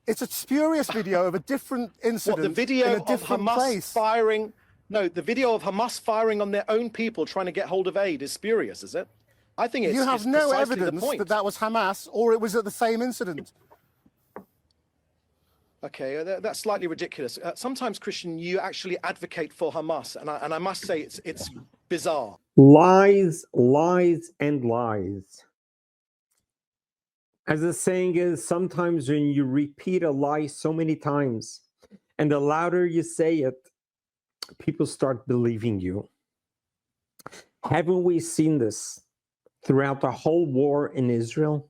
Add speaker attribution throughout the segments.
Speaker 1: It's a spurious video of a different incident
Speaker 2: What, the video
Speaker 1: in a
Speaker 2: of
Speaker 1: different
Speaker 2: Hamas
Speaker 1: place.
Speaker 2: firing? No, the video of Hamas firing on their own people trying to get hold of aid is spurious, is it? I think it's
Speaker 1: You have no
Speaker 2: precisely the
Speaker 1: evidence
Speaker 2: point.
Speaker 1: that that was Hamas or it was at the same incident.
Speaker 2: Okay, that's slightly ridiculous. Sometimes, Christian, you actually advocate for Hamas, and I must say it's bizarre.
Speaker 3: Lies, lies, and lies. As the saying is, sometimes when you repeat a lie so many times, and the louder you say it, people start believing you. Haven't we seen this throughout the whole war in Israel?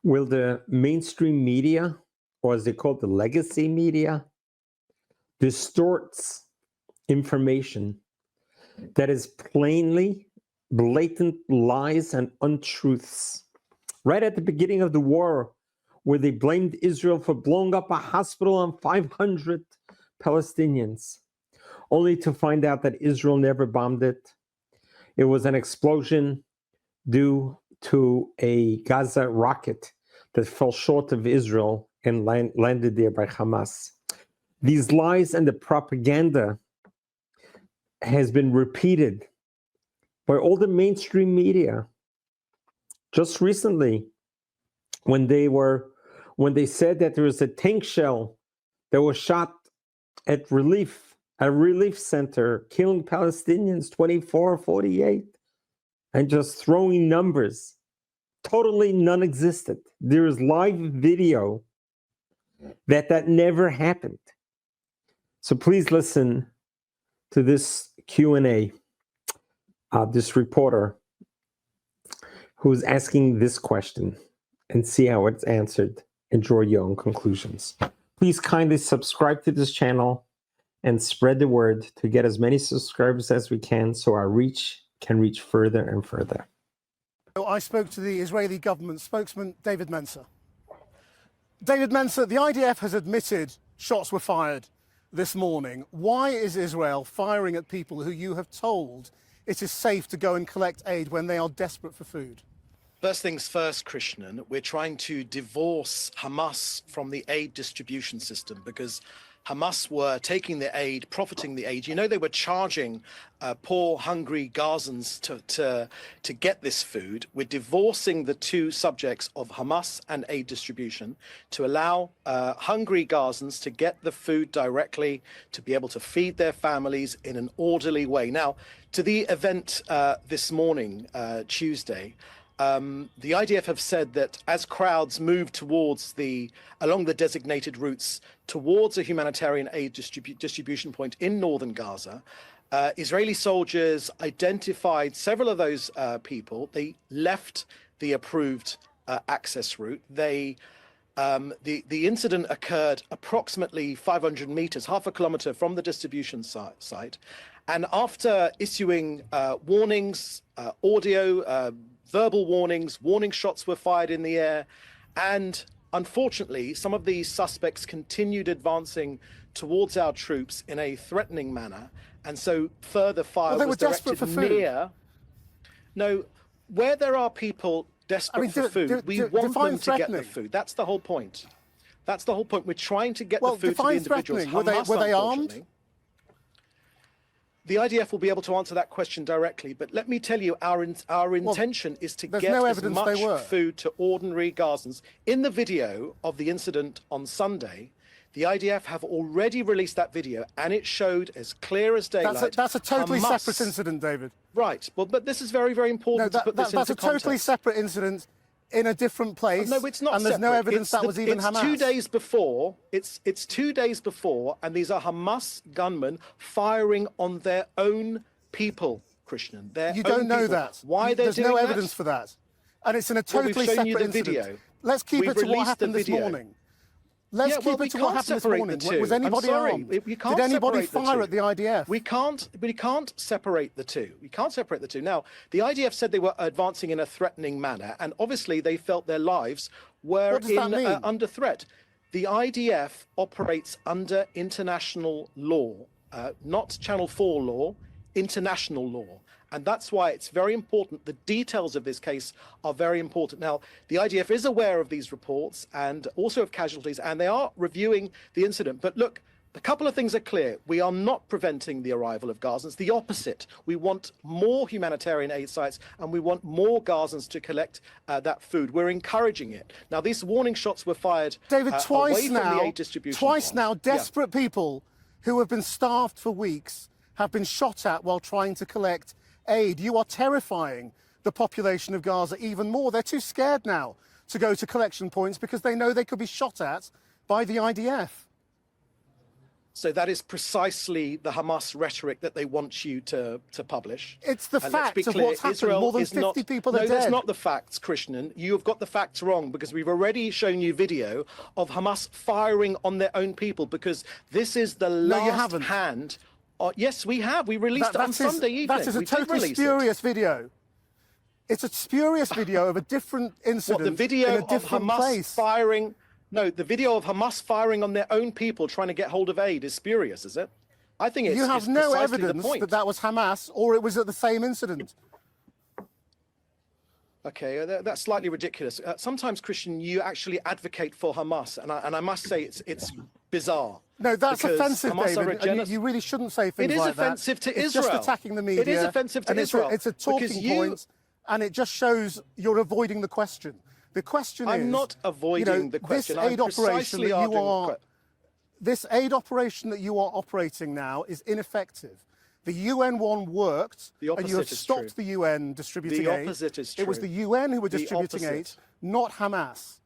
Speaker 3: Will the mainstream media, or as they call it, the legacy media, distorts information that is plainly blatant lies and untruths? Right at the beginning of the war, where they blamed Israel for blowing up a hospital and 500 Palestinians, only to find out that Israel never bombed it. It was an explosion due to a Gaza rocket that fell short of Israel and landed there by Hamas. These lies and the propaganda has been repeated by all the mainstream media. Just recently, when they said that there was a tank shell that was shot at a relief center, killing Palestinians, 24, 48, and just throwing numbers, totally non-existent. There is live video that never happened. So please listen to this Q&A, this reporter who's asking this question, and see how it's answered and draw your own conclusions. Please kindly subscribe to this channel and spread the word to get as many subscribers as we can so our reach can reach further and further.
Speaker 1: I spoke to the Israeli government spokesman, David Mencer. David Mencer, the IDF has admitted shots were fired this morning. Why is Israel firing at people who you have told it is safe to go and collect aid when they are desperate for food?
Speaker 2: First things first, Krishnan, we're trying to divorce Hamas from the aid distribution system because Hamas were taking the aid, profiting the aid. You know, they were charging poor, hungry Gazans to get this food. We're divorcing the two subjects of Hamas and aid distribution to allow hungry Gazans to get the food directly, to be able to feed their families in an orderly way. Now, to the event this morning, Tuesday, the IDF have said that as crowds move towards along the designated routes towards a humanitarian aid distribution point in northern Gaza, Israeli soldiers identified several of those people. They left the approved access route. The incident occurred approximately 500 meters, half a kilometer from the distribution site. And after issuing warnings, audio, verbal warnings, warning shots were fired in the air. And unfortunately, some of these suspects continued advancing towards our troops in a threatening manner. And so further fire was directed near. No, where there are people desperate for food, we want them to get the food. That's the whole point. That's the whole point. We're trying to get the food to the individuals.
Speaker 1: Were they armed?
Speaker 2: The IDF will be able to answer that question directly, but let me tell you, our intention is to get as much food to ordinary Gazans. In the video of the incident on Sunday, the IDF have already released that video, and it showed as clear as daylight.
Speaker 1: That's a totally separate incident, David.
Speaker 2: Right. Well, but this is very, very important to put this into context.
Speaker 1: That's a totally separate incident in a different place.
Speaker 2: No, it's not
Speaker 1: and there's
Speaker 2: separate.
Speaker 1: No evidence that was even Hamas.
Speaker 2: It's 2 days before. It's 2 days before, and these are Hamas gunmen firing on their own people, Christian.
Speaker 1: You don't know that.
Speaker 2: Why they're doing that?
Speaker 1: There's no evidence for that. And it's in a totally separate incident. Let's keep it to what happened this morning. Let's keep it to what happened this morning. Was anybody armed? Did anybody fire at the IDF?
Speaker 2: We can't separate the two. We can't separate the two. Now, the IDF said they were advancing in a threatening manner, and obviously they felt their lives were under threat. The IDF operates under international law, not Channel 4 law, international law. And that's why it's very important. The details of this case are very important. Now, the IDF is aware of these reports and also of casualties, and they are reviewing the incident. But look, a couple of things are clear. We are not preventing the arrival of Gazans. The opposite. We want more humanitarian aid sites, and we want more Gazans to collect that food. We're encouraging it. Now, these warning shots were fired
Speaker 1: David,
Speaker 2: away from the aid distribution
Speaker 1: twice now,
Speaker 2: point.
Speaker 1: desperate people who have been starved for weeks have been shot at while trying to collect aid. You are terrifying the population of Gaza even more. They're too scared now to go to collection points because they know they could be shot at by the IDF.
Speaker 2: So that is precisely the Hamas rhetoric that they want you to publish.
Speaker 1: It's the
Speaker 2: And
Speaker 1: fact
Speaker 2: let's be
Speaker 1: of
Speaker 2: clear,
Speaker 1: what's happened.
Speaker 2: Israel
Speaker 1: More than
Speaker 2: is
Speaker 1: 50 people are
Speaker 2: No,
Speaker 1: dead.
Speaker 2: that's not the facts, Christian. You've got the facts wrong, because we've already shown you video of Hamas firing on their own people, because this is the
Speaker 1: No, you
Speaker 2: last
Speaker 1: haven't.
Speaker 2: hand. Yes, we have. We released it on Sunday evening.
Speaker 1: That is a
Speaker 2: We did
Speaker 1: totally
Speaker 2: release it.
Speaker 1: spurious video. It's a spurious video of a different incident
Speaker 2: What, the video
Speaker 1: in a
Speaker 2: of
Speaker 1: different
Speaker 2: Hamas
Speaker 1: place.
Speaker 2: firing? No, the video of Hamas firing on their own people trying to get hold of aid is spurious, is it? I think it's
Speaker 1: You have
Speaker 2: it's
Speaker 1: no
Speaker 2: precisely the
Speaker 1: evidence
Speaker 2: point.
Speaker 1: that that was Hamas or it was at the same incident.
Speaker 2: Okay, that's slightly ridiculous. Sometimes, Christian, you actually advocate for Hamas, and I must say it's bizarre.
Speaker 1: No, that's
Speaker 2: because
Speaker 1: offensive,
Speaker 2: Hamas are a
Speaker 1: David. And you really shouldn't say things
Speaker 2: It is
Speaker 1: like that.
Speaker 2: offensive to
Speaker 1: It's
Speaker 2: Israel.
Speaker 1: just attacking the media.
Speaker 2: It is offensive to
Speaker 1: and
Speaker 2: Israel.
Speaker 1: It's a talking
Speaker 2: because you-
Speaker 1: point, and it just shows you're avoiding the question. The question is...
Speaker 2: I'm not avoiding the question. I'm precisely arguing.
Speaker 1: This aid operation that you are operating now is ineffective. The UN one worked,
Speaker 2: The
Speaker 1: and you have
Speaker 2: opposite is
Speaker 1: stopped
Speaker 2: true.
Speaker 1: the UN distributing
Speaker 2: The
Speaker 1: aid.
Speaker 2: opposite is
Speaker 1: It was
Speaker 2: true.
Speaker 1: the UN who were
Speaker 2: The
Speaker 1: distributing aid,
Speaker 2: opposite.
Speaker 1: not Hamas.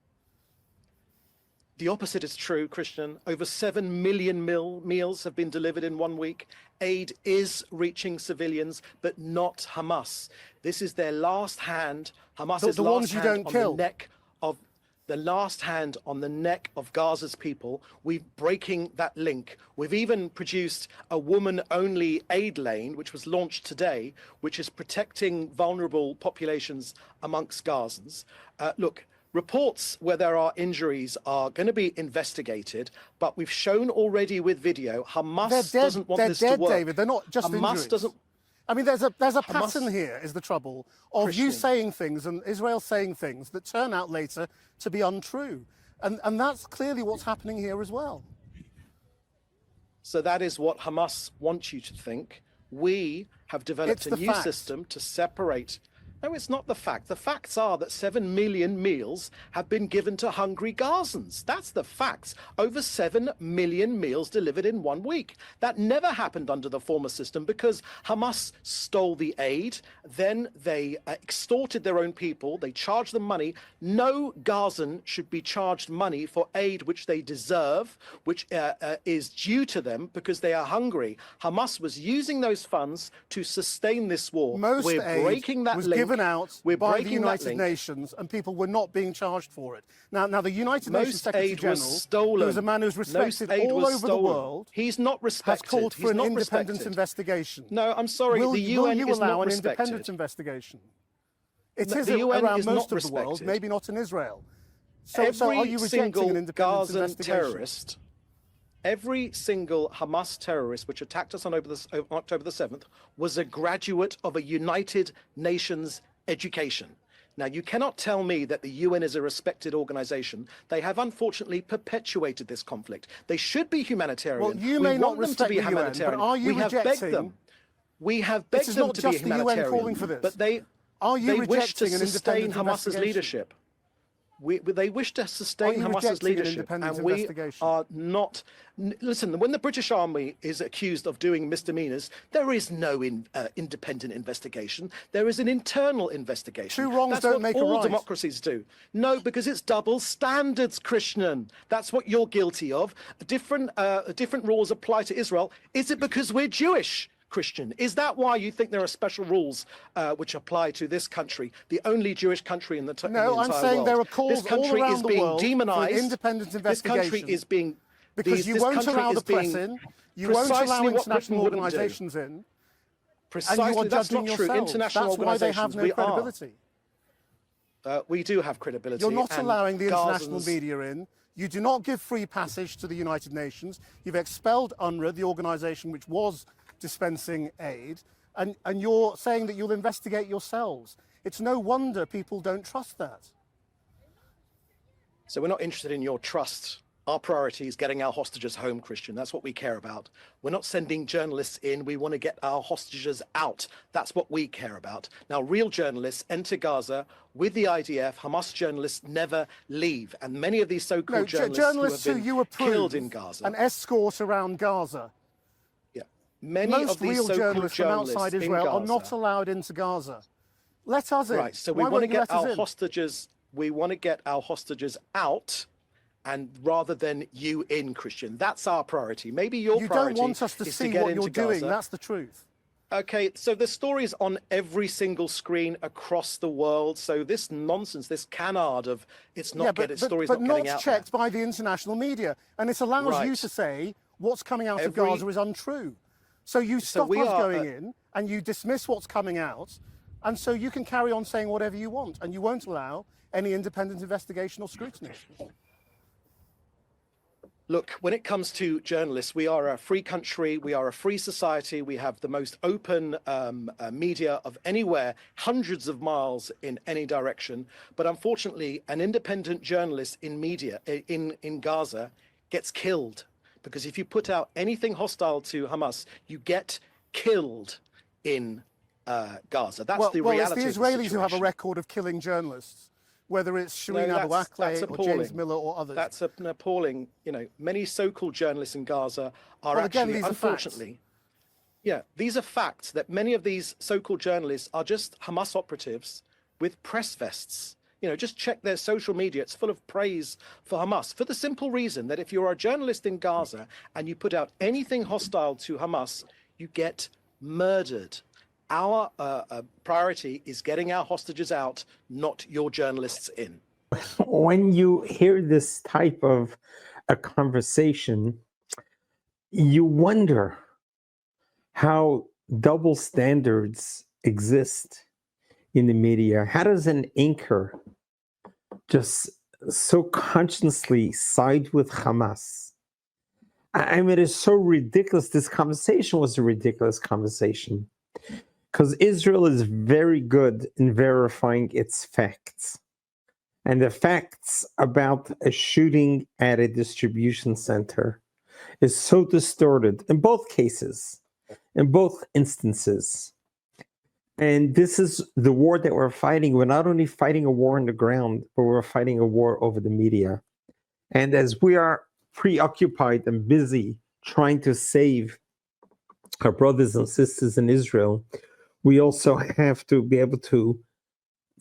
Speaker 2: The opposite is true, Christian. Over 7 million meals have been delivered in 1 week. Aid is reaching civilians, but not Hamas. This is their last hand. Hamas's
Speaker 1: The
Speaker 2: last
Speaker 1: ones you
Speaker 2: hand
Speaker 1: don't
Speaker 2: on
Speaker 1: kill.
Speaker 2: the neck of the last hand on the neck of Gaza's people. We're breaking that link. We've even produced a woman-only aid lane, which was launched today, which is protecting vulnerable populations amongst Gazans. Look, reports where there are injuries are going to be investigated, but we've shown already with video, Hamas doesn't want this to work.
Speaker 1: David. They're not just
Speaker 2: Hamas
Speaker 1: injuries.
Speaker 2: doesn't.
Speaker 1: I mean, there's a pattern here, is the trouble, of you
Speaker 2: Christian.
Speaker 1: saying things and Israel saying things that turn out later to be untrue. And that's clearly what's happening here as well.
Speaker 2: So that is what Hamas wants you to think. We have developed
Speaker 1: It's
Speaker 2: a
Speaker 1: the
Speaker 2: new
Speaker 1: fact.
Speaker 2: system to separate. No, it's not the fact. The facts are that 7 million meals have been given to hungry Gazans. That's the facts. Over 7 million meals delivered in 1 week. That never happened under the former system because Hamas stole the aid. Then they extorted their own people. They charged them money. No Gazan should be charged money for aid which they deserve, which is due to them because they are hungry. Hamas was using those funds to sustain this war.
Speaker 1: Most
Speaker 2: We're
Speaker 1: aid
Speaker 2: breaking that
Speaker 1: was
Speaker 2: link.
Speaker 1: given out
Speaker 2: We're
Speaker 1: by the
Speaker 2: breaking that
Speaker 1: United
Speaker 2: link.
Speaker 1: Nations, and people were not being charged for it. Now the United Nations
Speaker 2: Most
Speaker 1: Secretary
Speaker 2: aid
Speaker 1: General,
Speaker 2: was stolen.
Speaker 1: who is a man who's
Speaker 2: Most
Speaker 1: respected
Speaker 2: aid
Speaker 1: all
Speaker 2: was
Speaker 1: over
Speaker 2: stolen.
Speaker 1: the world,
Speaker 2: He's not
Speaker 1: has
Speaker 2: respected.
Speaker 1: called for
Speaker 2: He's
Speaker 1: an
Speaker 2: not
Speaker 1: independent
Speaker 2: respected.
Speaker 1: investigation.
Speaker 2: No, I'm sorry.
Speaker 1: Will
Speaker 2: the
Speaker 1: you
Speaker 2: UN is
Speaker 1: allow
Speaker 2: not
Speaker 1: an
Speaker 2: respected.
Speaker 1: independent investigation? It
Speaker 2: No,
Speaker 1: is
Speaker 2: the UN
Speaker 1: around
Speaker 2: is not
Speaker 1: most of the world,
Speaker 2: respected.
Speaker 1: maybe not in Israel. So
Speaker 2: Every
Speaker 1: are you rejecting
Speaker 2: single
Speaker 1: an independent
Speaker 2: Gazan
Speaker 1: investigation?
Speaker 2: terrorist, every single Hamas terrorist which attacked us on October the 7th was a graduate of a United Nations education. Now, you cannot tell me that the UN is a respected organization. They have unfortunately perpetuated this conflict. They should be humanitarian.
Speaker 1: Well, you
Speaker 2: we
Speaker 1: may not
Speaker 2: want them to
Speaker 1: respect
Speaker 2: be
Speaker 1: the UN, but
Speaker 2: humanitarian.
Speaker 1: are you
Speaker 2: we have begged
Speaker 1: rejecting-
Speaker 2: them. We have begged
Speaker 1: is
Speaker 2: them
Speaker 1: not
Speaker 2: to be
Speaker 1: just the UN
Speaker 2: humanitarian.
Speaker 1: calling for this.
Speaker 2: But they
Speaker 1: Are you
Speaker 2: they wish to
Speaker 1: rejecting an
Speaker 2: sustain
Speaker 1: independent
Speaker 2: Hamas's
Speaker 1: investigation?
Speaker 2: leadership. They wish to
Speaker 1: Are
Speaker 2: sustain
Speaker 1: you
Speaker 2: Hamas's
Speaker 1: rejecting an
Speaker 2: leadership,
Speaker 1: independent
Speaker 2: and we
Speaker 1: investigation?
Speaker 2: are not. Listen, when the British Army is accused of doing misdemeanors, there is no independent investigation. There is an internal investigation.
Speaker 1: Two wrongs
Speaker 2: That's
Speaker 1: don't
Speaker 2: what
Speaker 1: make a
Speaker 2: all
Speaker 1: right.
Speaker 2: democracies do. No, because it's double standards, Christian. That's what you're guilty of. Different rules apply to Israel. Is it because we're Jewish? Christian, is that why you think there are special rules which apply to this country, the only Jewish country in the entire world?
Speaker 1: No, I'm saying there are calls
Speaker 2: This country
Speaker 1: all around
Speaker 2: is
Speaker 1: the
Speaker 2: being
Speaker 1: world for an
Speaker 2: demonized.
Speaker 1: independent
Speaker 2: This country
Speaker 1: investigation.
Speaker 2: is being
Speaker 1: Because you
Speaker 2: this
Speaker 1: won't
Speaker 2: country
Speaker 1: allow
Speaker 2: is
Speaker 1: the press
Speaker 2: being
Speaker 1: in, you won't
Speaker 2: precisely
Speaker 1: allow
Speaker 2: what
Speaker 1: international
Speaker 2: Britain wouldn't do.
Speaker 1: organisations in, and you
Speaker 2: Precisely,
Speaker 1: are
Speaker 2: that's
Speaker 1: judging
Speaker 2: not true.
Speaker 1: yourselves.
Speaker 2: International
Speaker 1: That's why they
Speaker 2: organisations,
Speaker 1: have no
Speaker 2: we
Speaker 1: credibility.
Speaker 2: we do have credibility.
Speaker 1: You're not
Speaker 2: and
Speaker 1: allowing the international
Speaker 2: Gazans-
Speaker 1: media in. You do not give free passage to the United Nations. You've expelled UNRWA, the organisation which was dispensing aid. and you're saying that you'll investigate yourselves. It's no wonder people don't trust that.
Speaker 2: So we're not interested in your trust. Our priority is getting our hostages home, Christian. That's what we care about. We're not sending journalists in. We want to get our hostages out. That's what we care about. Now, real journalists enter Gaza with the IDF. Hamas journalists never leave. And many of these so-called journalists who have been killed in Gaza.
Speaker 1: An escort around Gaza.
Speaker 2: Yeah. Many
Speaker 1: Most
Speaker 2: of these
Speaker 1: real
Speaker 2: so-called
Speaker 1: journalists from outside Israel are not allowed into Gaza. Let us in.
Speaker 2: Right. So we want to get our hostages. We want to get our hostages out. And rather than you in, Christian, that's our priority. Maybe your priority
Speaker 1: You don't want us to see what you're doing. That's the truth.
Speaker 2: Okay, so the story's on every single screen across the world. So this nonsense, this canard of it's not getting stories not getting out.
Speaker 1: But not checked by the international media, and it allows you to say what's coming out of Gaza is untrue. So you stop us going in, and you dismiss what's coming out, and so you can carry on saying whatever you want, and you won't allow any independent investigation or scrutiny.
Speaker 2: Look, when it comes to journalists, we are a free country, we are a free society, we have the most open media of anywhere, hundreds of miles in any direction. But unfortunately, an independent journalist in media, in Gaza, gets killed. Because if you put out anything hostile to Hamas, you get killed in Gaza. That's the reality.
Speaker 1: It's the Israelis who have a record of killing journalists. Whether it's Shireen Abu Akleh or James Miller or others.
Speaker 2: That's an appalling, many so-called journalists in Gaza are actually, unfortunately, these are facts that many of these so-called journalists are just Hamas operatives with press vests. Just check their social media. It's full of praise for Hamas for the simple reason that if you're a journalist in Gaza and you put out anything hostile to Hamas, you get murdered. Our priority is getting our hostages out, not your journalists in.
Speaker 3: When you hear this type of a conversation, you wonder how double standards exist in the media. How does an anchor just so consciously side with Hamas? I mean, it's so ridiculous. This conversation was a ridiculous conversation. Because Israel is very good in verifying its facts. And the facts about a shooting at a distribution center is so distorted in both cases, in both instances. And this is the war that we're fighting. We're not only fighting a war on the ground, but we're fighting a war over the media. And as we are preoccupied and busy trying to save our brothers and sisters in Israel, we also have to be able to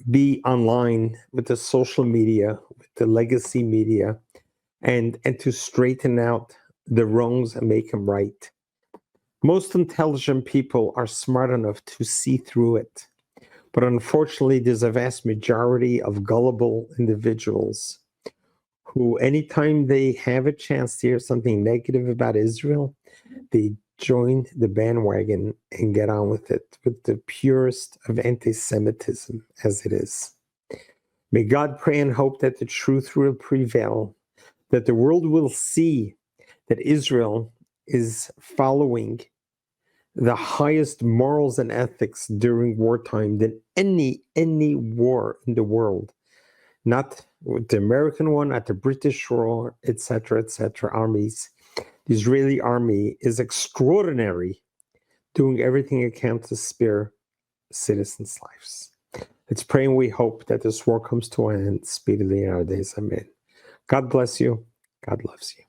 Speaker 3: be online with the social media, with the legacy media, and to straighten out the wrongs and make them right. Most intelligent people are smart enough to see through it. But unfortunately, there's a vast majority of gullible individuals who, anytime they have a chance to hear something negative about Israel, they join the bandwagon and get on with it, with the purest of anti-Semitism as it is. May God pray and hope that the truth will prevail, that the world will see that Israel is following the highest morals and ethics during wartime than any war in the world. Not the American one, not the British war, etc., armies. The Israeli army is extraordinary, doing everything it can to spare citizens' lives. Let's pray and we hope that this war comes to an end speedily in our days. Amen. God bless you. God loves you.